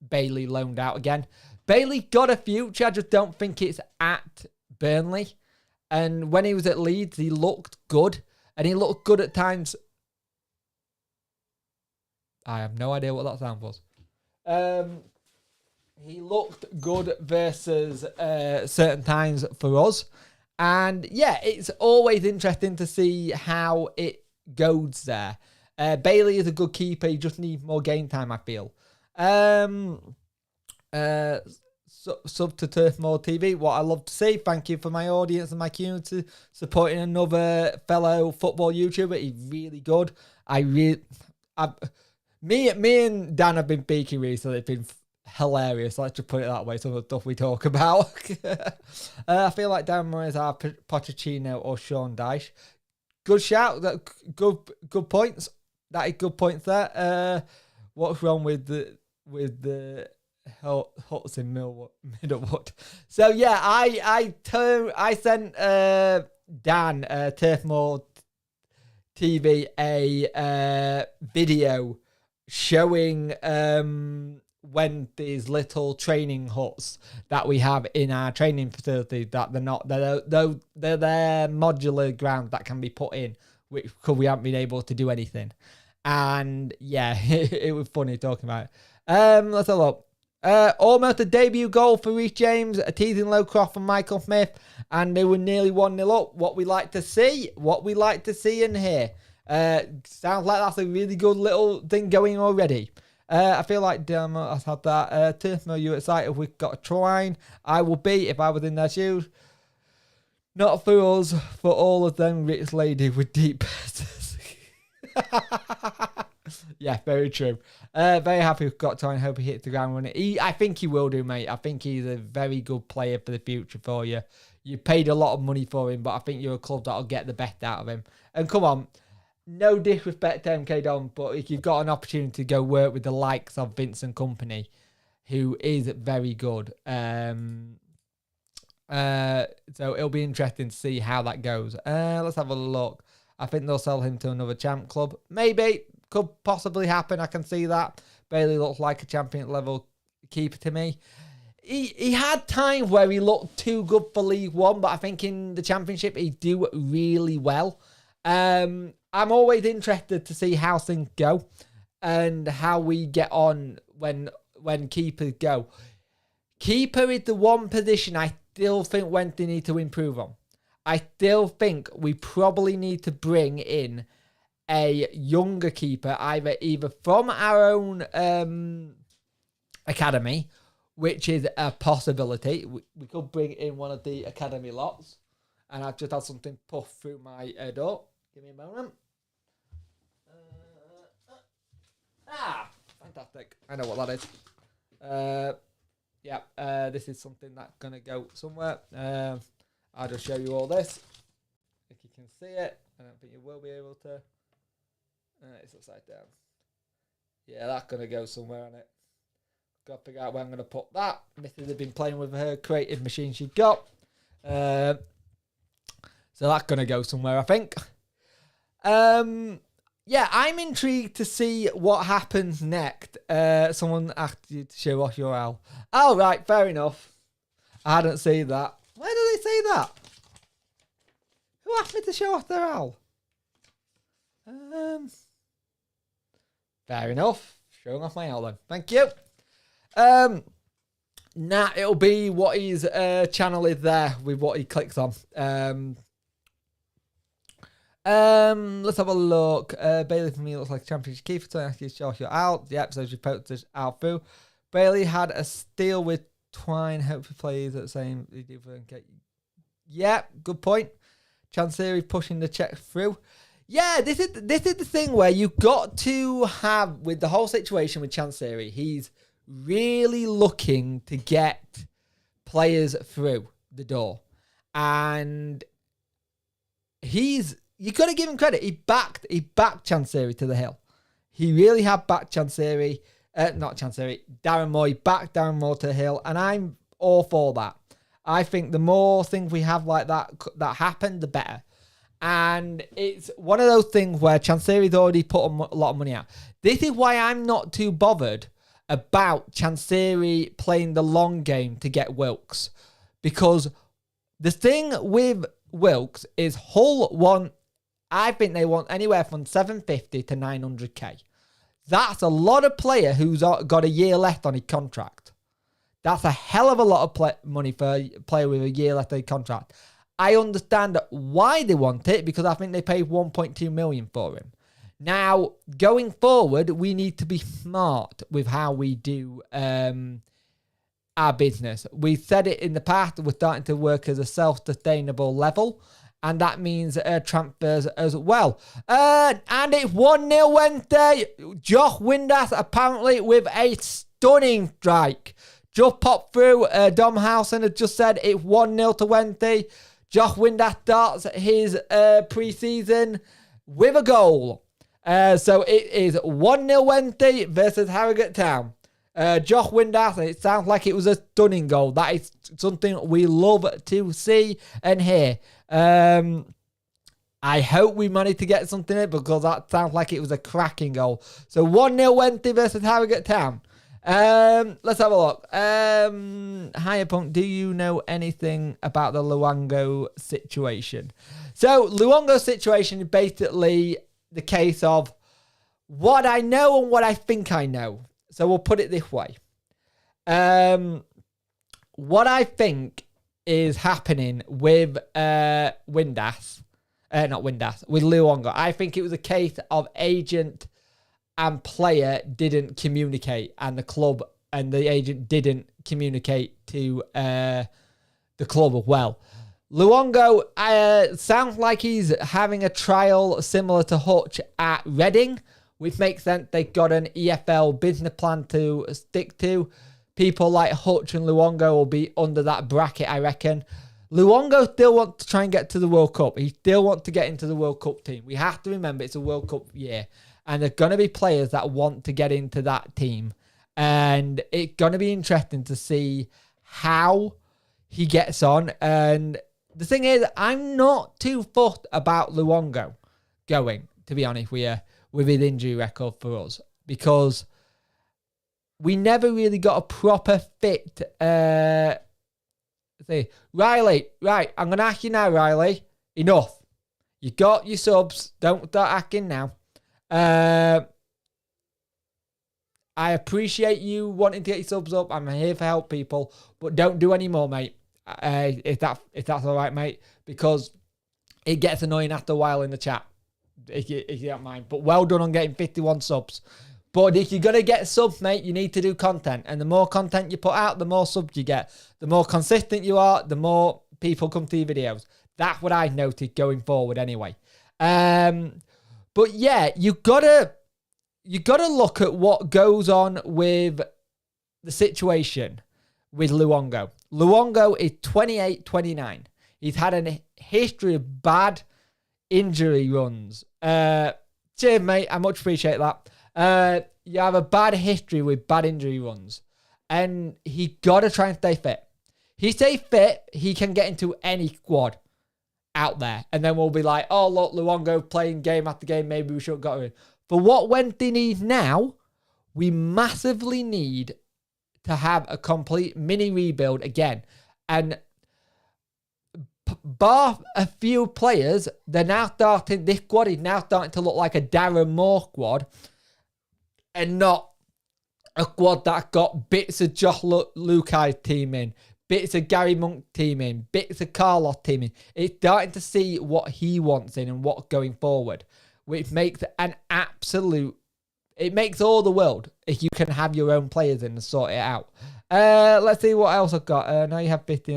Bailey loaned out again. Bailey got a future. I just don't think it's at Burnley. And when he was at Leeds, he looked good. And he looked good at times. I have no idea what that sound was. He looked good versus certain times for us. And yeah, it's always interesting to see how it goes there. Bailey is a good keeper. He just needs more game time, I feel. Sub to Turfmore TV. What I love to see. Thank you for my audience and my community supporting another fellow football YouTuber. He's really good. Me and Dan have been speaking recently. It's been hilarious. Let's just put it that way. Some of the stuff we talk about. I feel like Dan Moyes are Pochettino or Sean Dyche. Good shout. Good points. That is good points there. What's wrong with the Huts in Middlewood? So yeah, I sent Dan Turfmore TV a video showing when these little training huts that we have in our training facility, that they're modular grounds that can be put in, which because we haven't been able to do anything. And yeah, it was funny talking about it. Let's have a look. Almost a debut goal for Reece James, a teasing low cross from Michael Smith, and they were nearly 1-0 up. What we like to see in here. Sounds like that's a really good little thing going already. I feel like Dermot has had that. Turfmo, you excited? We've got a try. I will be if I was in their shoes. Not for us, for all of them rich ladies with deep purses. Yeah, very true. Very happy we've got time. Hope he hits the ground running. I think he will do, mate. I think he's a very good player for the future for you. You paid a lot of money for him, but I think you're a club that'll get the best out of him. And come on, no disrespect to MK Don, but if you've got an opportunity to go work with the likes of Vincent Kompany, who is very good, so it'll be interesting to see how that goes. Let's have a look. I think they'll sell him to another champ club. Maybe. Could possibly happen. I can see that. Bailey looks like a champion level keeper to me. He had times where he looked too good for League One, but I think in the Championship he do really well. I'm always interested to see how things go and how we get on when keepers go. Keeper is the one position I still think Wednesday need to improve on. I still think we probably need to bring in a younger keeper, either from our own academy, which is a possibility. We could bring in one of the academy lots. And I've just had something puff through my door. Give me a moment. Fantastic. I know what that is. This is something that's going to go somewhere. I'll just show you all this. If you can see it. I don't think you will be able to. It's upside down. Yeah, that's going to go somewhere on it. Got to figure out where I'm going to put that. Mrs. has been playing with her creative machine she got. So that's going to go somewhere, I think. Yeah, I'm intrigued to see what happens next. Someone asked you to show off your owl. Oh, right, fair enough. I hadn't seen that. Where did they say that? Who asked me to show off their owl? Fair enough. Showing off my owl then. Thank you. It'll be what his channel is there with what he clicks on. Let's have a look. Bailey for me looks like a championship keeper. So actually show your out. Yep, so she poked this out through. Bailey had a steal with Twine. Hopefully plays at the same. Yeah, good point. Chansiri pushing the check through. Yeah, this is the thing where you've got to have, with the whole situation with Chansiri, he's really looking to get players through the door. And you got to give him credit. He backed Chansiri to the hill. He really had backed Darren Moore. He backed Darren Moore to the hill, and I'm all for that. I think the more things we have like that happen, the better. And it's one of those things where Chansiri's already put a lot of money out. This is why I'm not too bothered about Chansiri playing the long game to get Wilkes. Because the thing with Wilkes is I think they want anywhere from 750 to 900k. That's a lot of player who's got a year left on his contract. That's a hell of a lot of money for a player with a year left on his contract. I understand why they want it, because I think they paid 1.2 million for him. Now, going forward, we need to be smart with how we do our business. We said it in the past, we're starting to work as a self-sustainable level, and that means transfers as well. And it's 1-0 Wednesday. Josh Windass apparently with a stunning strike. Just popped through. Dom Howson has just said it's 1-0 to Wednesday. Josh Windass starts his pre-season with a goal. So it is 1-0 Wednesday versus Harrogate Town. Josh Windass, it sounds like it was a stunning goal. That is something we love to see and hear. I hope we managed to get something in, because that sounds like it was a cracking goal. So 1-0 Wednesday versus Harrogate Town. Let's have a look. Hiya Punk, do you know anything about the Luongo situation? So Luongo's situation is basically the case of what I know and what I think I know. So we'll put it this way. What I think is happening with with Luongo. I think it was a case of agent and player didn't communicate, and the club and the agent didn't communicate to the club as well. Luongo sounds like he's having a trial similar to Hutch at Reading, which makes sense. They've got an EFL business plan to stick to. People like Hutch and Luongo will be under that bracket, I reckon. Luongo still wants to try and get to the World Cup. He still wants to get into the World Cup team. We have to remember it's a World Cup year. And there's going to be players that want to get into that team. And it's going to be interesting to see how he gets on. And the thing is, I'm not too fussed about Luongo going, to be honest with you, with his injury record for us. Because we never really got a proper fit. Riley, right, I'm going to ask you now, Riley. Enough. You got your subs. Don't start acting now. I appreciate you wanting to get your subs up. I'm here to help people, but don't do any more, mate. If that's all right, mate, because it gets annoying after a while in the chat. If you don't mind, but well done on getting 51 subs. But if you're gonna get subs, mate, you need to do content, and the more content you put out, the more subs you get. The more consistent you are, the more people come to your videos. That's what I noted going forward, anyway. But yeah, you gotta look at what goes on with the situation with Luongo. Luongo is 28, 29. He's had a history of bad injury runs. Cheers, mate. I much appreciate that. You have a bad history with bad injury runs. And he gotta try and stay fit. He stay fit, he can get into any squad out there, and then we'll be like, oh look, Luongo playing game after game, maybe we should have got him. For what Wednesday needs now, we massively need to have a complete mini rebuild again. And bar a few players, this squad is now starting to look like a Darren Moore squad, and not a squad that got bits of Josh Lukai's team in, bits of Gary Monk team in, bits of Carlos team in. It's starting to see what he wants in and what's going forward, which makes an absolute It makes all the world if you can have your own players in and sort it out. Let's see what else I've got. Now you have 50.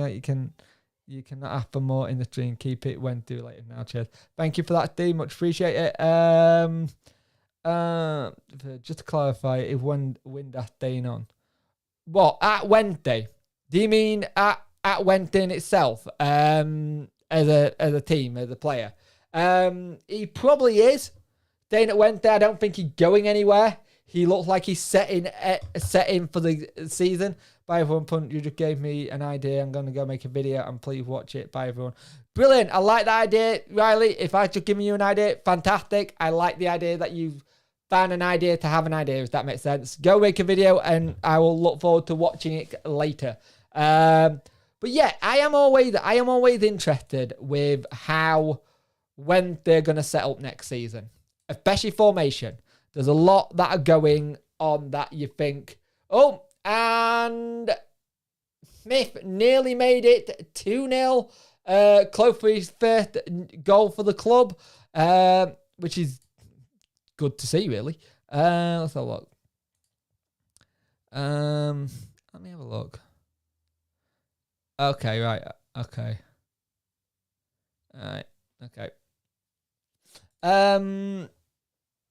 You can ask for more in the stream. Keep it when do later now. Cheers. Thank you for that, D. Much appreciate it. Just to clarify, if Windass staying on. What, at Wednesday? Do you mean at Wednesday in itself? As a team, as a player? He probably is. Staying at Wednesday, I don't think he's going anywhere. He looks like he's setting for the season. Bye everyone, Punt. You just gave me an idea. I'm going to go make a video and please watch it. Bye everyone. Brilliant. I like that idea, Riley. If I just giving you an idea, fantastic. I like the idea that you've found an idea to have an idea, if that makes sense. Go make a video and I will look forward to watching it later. But yeah, I am always interested with when they're going to set up next season, especially formation. There's a lot that are going on that you think, oh, and Smith nearly made it 2-0. Close for his first goal for the club, which is good to see, really. Let's have a look. Let me have a look. Okay, right. Okay. All right. Okay.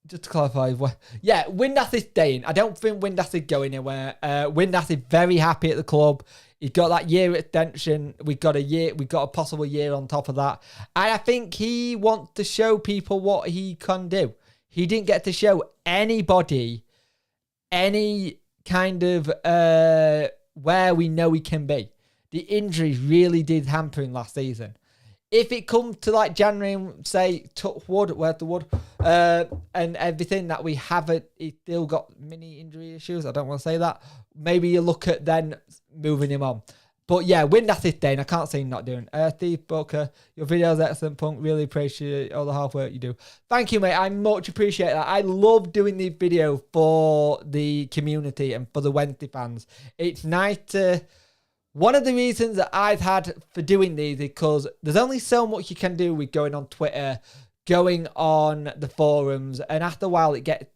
Just to clarify, Windass is staying. I don't think Windass is going anywhere. Windass is very happy at the club. He's got that year extension. We got a possible year on top of that. And I think he wants to show people what he can do. He didn't get to show anybody any kind of where we know he can be. The injuries really did hamper him last season. If it comes to like January and say, touch wood, where's the wood, and everything that we haven't, he's still got mini injury issues. I don't want to say that. Maybe you look at then moving him on. But yeah, Windass is staying. I can't see him not doing. Steve Booker, your video's excellent, Punk. Really appreciate all the hard work you do. Thank you, mate. I much appreciate that. I love doing these videos for the community and for the Wednesday fans. It's nice to... One of the reasons that I've had for doing these is because there's only so much you can do with going on Twitter, going on the forums, and after a while it gets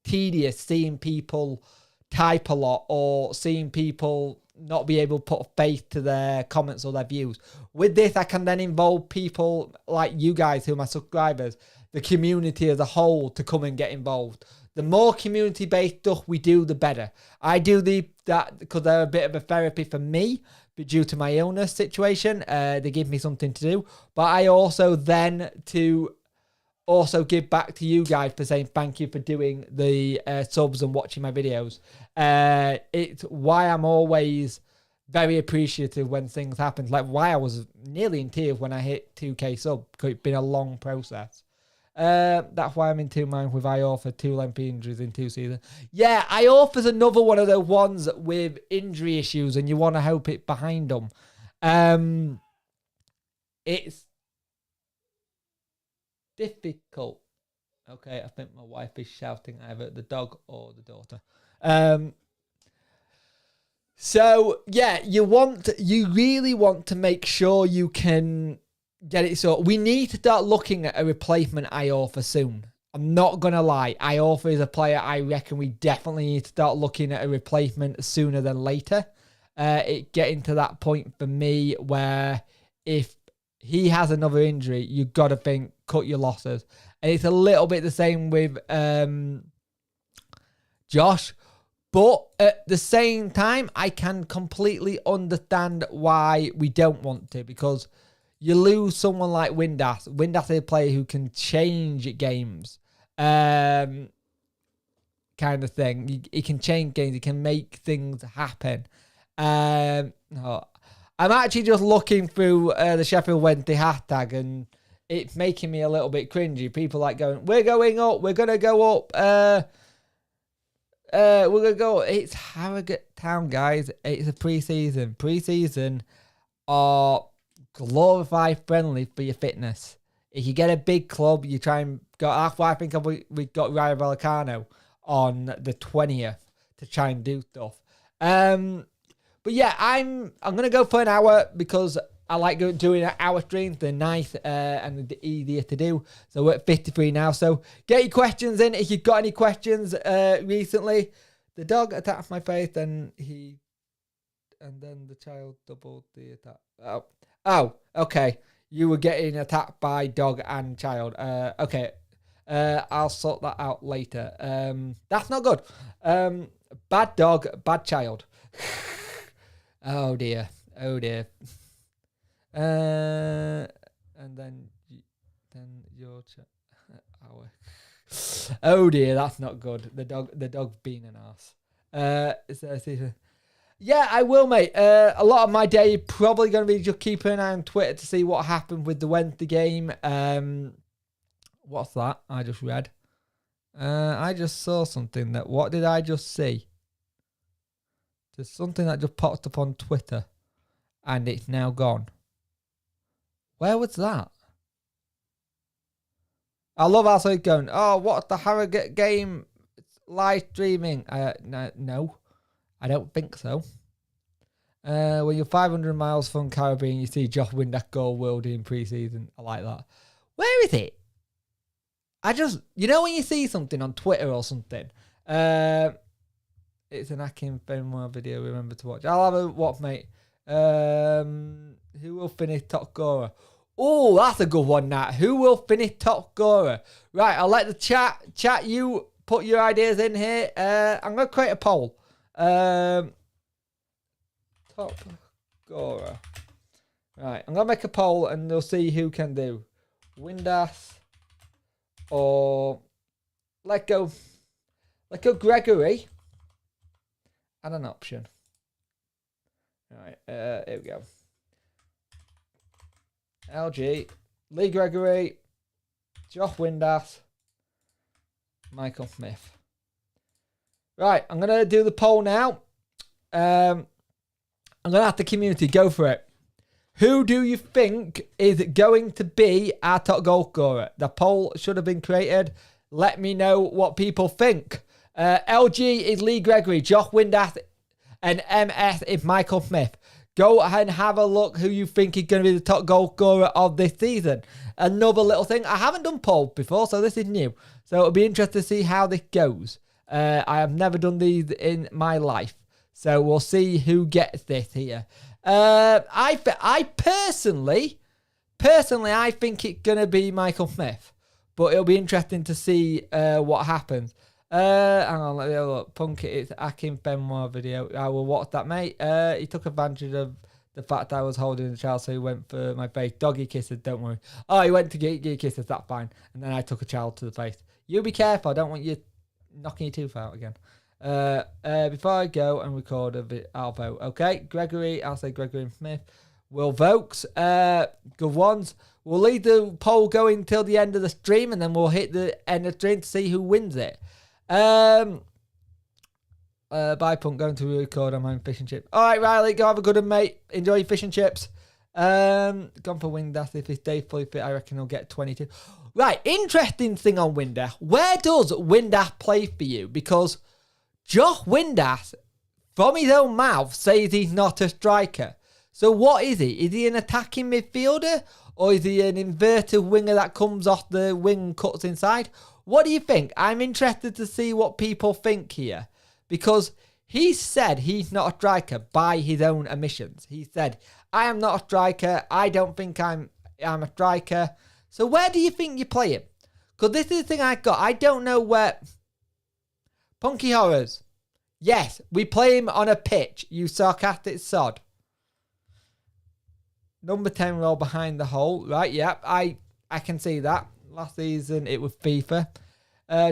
tedious seeing people type a lot or seeing people not be able to put a face to their comments or their views. With this, I can then involve people like you guys who are my subscribers, the community as a whole, to come and get involved. The more community-based stuff we do, the better. I do that because they're a bit of a therapy for me, but due to my illness situation, they give me something to do. But I also then to also give back to you guys for saying thank you for doing the subs and watching my videos. It's why I'm always very appreciative when things happen. Like why I was nearly in tears when I hit 2K sub, because it's been a long process. That's why I'm in two minds with IOR for 2 lengthy injuries in 2 seasons. Yeah, IOR's another one of those ones with injury issues and you want to hope it behind them. It's difficult. Okay, I think my wife is shouting either at the dog or the daughter. So yeah, you really want to make sure you can get it. So we need to start looking at a replacement Iorfa soon. I'm not going to lie. Iorfa is a player I reckon we definitely need to start looking at a replacement sooner than later. It getting to that point for me where if he has another injury, you've got to think, cut your losses. And it's a little bit the same with Josh. But at the same time, I can completely understand why we don't want to, because you lose someone like Windass. Windass is a player who can change games, kind of thing. He can change games. He can make things happen. I'm actually just looking through the Sheffield Wednesday hashtag, and it's making me a little bit cringy. People like going, "We're going up. We're gonna go up. We're gonna go." It's Harrogate Town, guys. It's a pre-season. Pre-season are glorified friendly for your fitness. If you get a big club, you try and go. That's why I think we got Rayo Vallecano on the 20th to try and do stuff. But yeah, I'm gonna go for an hour because I like doing hour streams. They're nice and they're easier to do. So we're at 53 now. So get your questions in. If you've got any questions recently. The dog attacked my face and then the child doubled the attack. Oh, okay. You were getting attacked by dog and child. Okay. I'll sort that out later. That's not good. Bad dog, bad child. Oh dear. And then your child. Oh dear, that's not good. The dog's being an arse. Yeah, I will, mate. A lot of my day probably going to be just keeping an eye on Twitter to see what happened with the Wednesday game. What's that? I just read. I just saw something that. What did I just see? There's something that just popped up on Twitter, and it's now gone. Where was that? I love how it's going. Oh, what's the Harrogate game live streaming? No, I don't think so. When you're 500 miles from Caribbean, you see Josh win that goal worldie in pre-season. I like that. Where is it? When you see something on Twitter or something, it's an Akin Fenway video. Remember to watch. I'll have a watch, mate. Who will finish top scorer? Oh, that's a good one, Nat. Who will finish top scorer? Right, I'll let the chat. You put your ideas in here. I'm going to create a poll. Top scorer. Right, I'm going to make a poll and we'll see who can do. Windass or let go Gregory. And an option. Right, here we go. LG, Lee Gregory, Josh Windass, Michael Smith. Right, I'm going to do the poll now. I'm going to have the community go for it. Who do you think is going to be our top goal scorer? The poll should have been created. Let me know what people think. LG is Lee Gregory, Josh Windass, and MS is Michael Smith. Go ahead and have a look who you think is going to be the top goal scorer of this season. Another little thing. I haven't done polls before, so this is new. So it'll be interesting to see how this goes. I have never done these in my life. So we'll see who gets this here. I personally, I think it's going to be Michael Smith. But it'll be interesting to see what happens. Hang on, let me have a look. Punk it's Akin Benoit video. I will watch that, mate. He took advantage of the fact I was holding the child, so he went for my face. Doggy kisses, don't worry. Oh, he went to get kisses, that's fine. And then I took a child to the face. You be careful, I don't want you knocking your tooth out again. Before I go and record a bit, I'll vote. Okay, Gregory, I'll say Gregory and Smith. Will vote. Good ones. We'll leave the poll going till the end of the stream, and then we'll hit the end of the stream to see who wins it. Bye, Punk. Going to record on my fish and chips. All right, Riley, go have a good one, mate. Enjoy your fish and chips. Gone for Windass. If it's day fully fit, I reckon he'll get 22. Right, interesting thing on Windass. Where does Windass play for you? Because Josh Windass, from his own mouth, says he's not a striker. So what is he? Is he an attacking midfielder? Or is he an inverted winger that comes off the wing and cuts inside? What do you think? I'm interested to see what people think here. Because he said he's not a striker by his own admissions. He said, I am not a striker. I don't think I'm a striker. So where do you think you play him? Because this is the thing I got. I don't know where... Punky Horrors. Yes, we play him on a pitch, you sarcastic sod. Number 10 roll behind the hole. Right, yeah, I can see that. Last season, it was FIFA.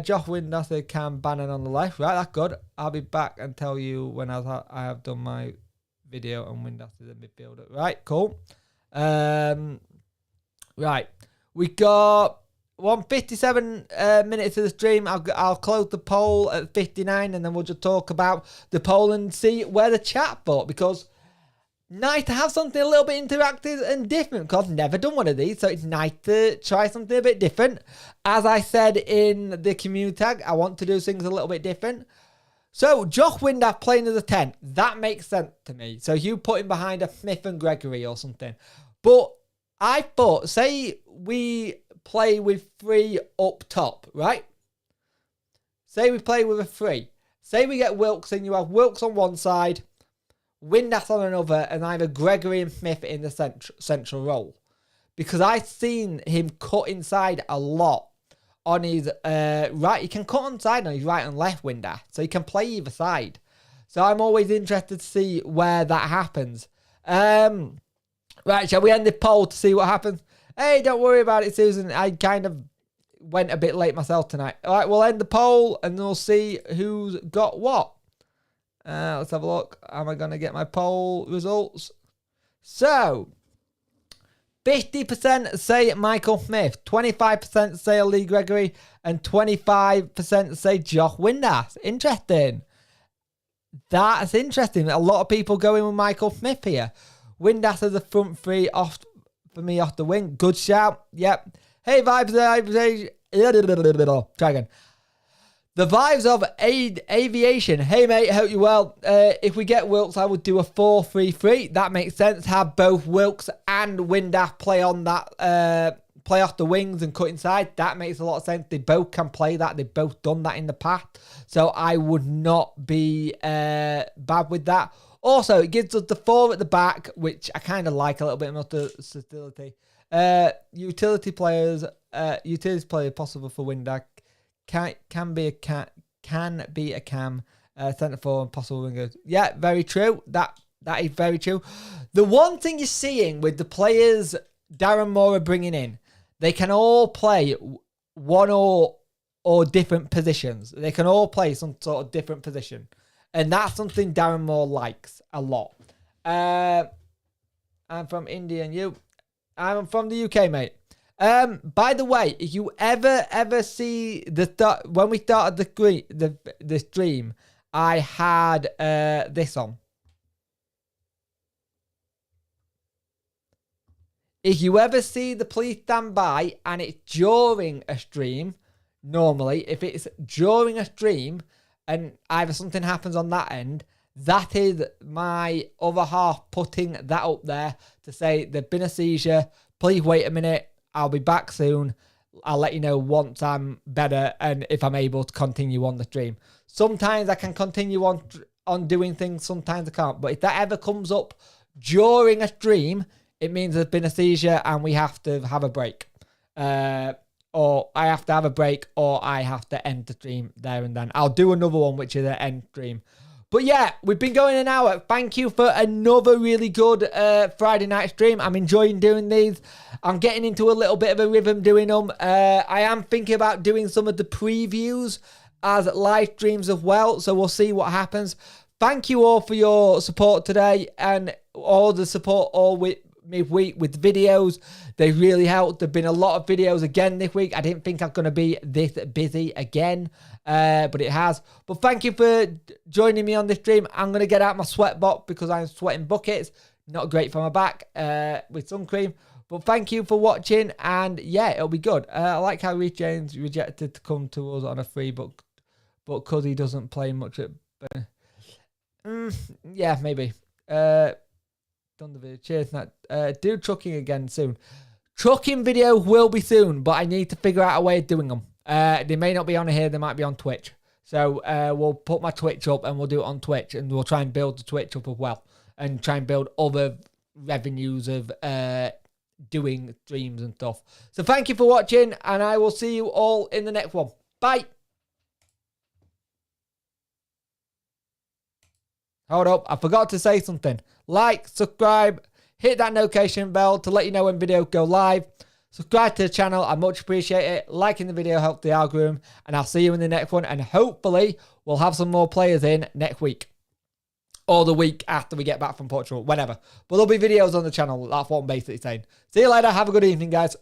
Josh Windass, Cam Bannon on the left. Right, that's good. I'll be back and tell you when I have done my video on Windass is a midfielder. Right, cool. Right, we got 157 minutes of the stream. I'll close the poll at 59 and then we'll just talk about the poll and see where the chat thought, because nice to have something a little bit interactive and different, because I've never done one of these, so it's nice to try something a bit different. As I said in the community tag, I want to do things a little bit different. So, Josh Windass playing as a 10. That makes sense to me. So, you put him behind a Smith and Gregory or something. But I thought, say we play with 3 up top, right? Say we play with a 3. Say we get Wilkes and you have Wilkes on one side, Windass on another, and either Gregory and Smith in the central role. Because I've seen him cut inside a lot on his right. He can cut inside on his right and left Windass, so he can play either side. So I'm always interested to see where that happens. Right, shall we end the poll to see what happens? Hey, don't worry about it, Susan. I kind of went a bit late myself tonight. All right, we'll end the poll and we'll see who's got what. Let's have a look. Am I going to get my poll results? So, 50% say Michael Smith, 25% say Lee Gregory, and 25% say Josh Windass. Interesting. That's interesting. A lot of people going with Michael Smith here. Windass as a front 3 off for me off the wing. Good shout. Yep. Hey, vibes. Try again. The vibes of aviation. Hey, mate. Hope you're well. If we get Wilkes, I would do a 4-3-3. That makes sense. Have both Wilkes and Windass play on that, play off the wings and cut inside. That makes a lot of sense. They both can play that. They've both done that in the past. So I would not be bad with that. Also, it gives us the 4 at the back, which I kind of like a little bit more versatility. Utility player possible for Windass. Can be a cam. Centre forward, possible wingers. Yeah, very true. That is very true. The one thing you're seeing with the players Darren Moore are bringing in, they can all play one or different positions. They can all play some sort of different position. And that's something Darren Moore likes a lot. I'm from India and you? I'm from the UK, mate. By the way, if you ever see when we started the stream, I had this on. If you ever see the please stand by and it's during a stream, normally, if it's during a stream and either something happens on that end, that is my other half putting that up there to say there's been a seizure. Please wait a minute. I'll be back soon. I'll let you know once I'm better and if I'm able to continue on the stream. Sometimes I can continue on doing things. Sometimes I can't. But if that ever comes up during a stream, it means there's been a seizure and we have to have a break. Or I have to have a break or I have to end the stream there and then. I'll do another one, which is an end stream. But yeah, we've been going an hour. Thank you for another really good Friday night stream. I'm enjoying doing these. I'm getting into a little bit of a rhythm doing them. I am thinking about doing some of the previews as live streams as well. So we'll see what happens. Thank you all for your support today and all the support all midweek with videos. They really helped. There have been a lot of videos again this week. I didn't think I'm going to be this busy again, but it has. But thank you for joining me on this stream. I'm going to get out my sweat box because I'm sweating buckets. Not great for my back with sun cream. But thank you for watching, and yeah, it'll be good. I like how Reece James rejected to come to us on a free, but because he doesn't play much at... yeah, maybe. Done the video. Cheers, Nat. Do trucking again soon. Trucking video will be soon, but I need to figure out a way of doing them. They may not be on here. They might be on Twitch. So we'll put my Twitch up and we'll do it on Twitch, and we'll try and build the Twitch up as well, and try and build other revenues of doing streams and stuff. So thank you for watching, and I will see you all in the next one. Bye. Hold up, I forgot to say something. Like, subscribe, hit that notification bell to let you know when videos go live. Subscribe to the channel, I much appreciate it. Liking the video helps the algorithm, and I'll see you in the next one. And hopefully, we'll have some more players in next week. Or the week after we get back from Portugal, whenever. But there'll be videos on the channel, that's what I'm basically saying. See you later, have a good evening, guys.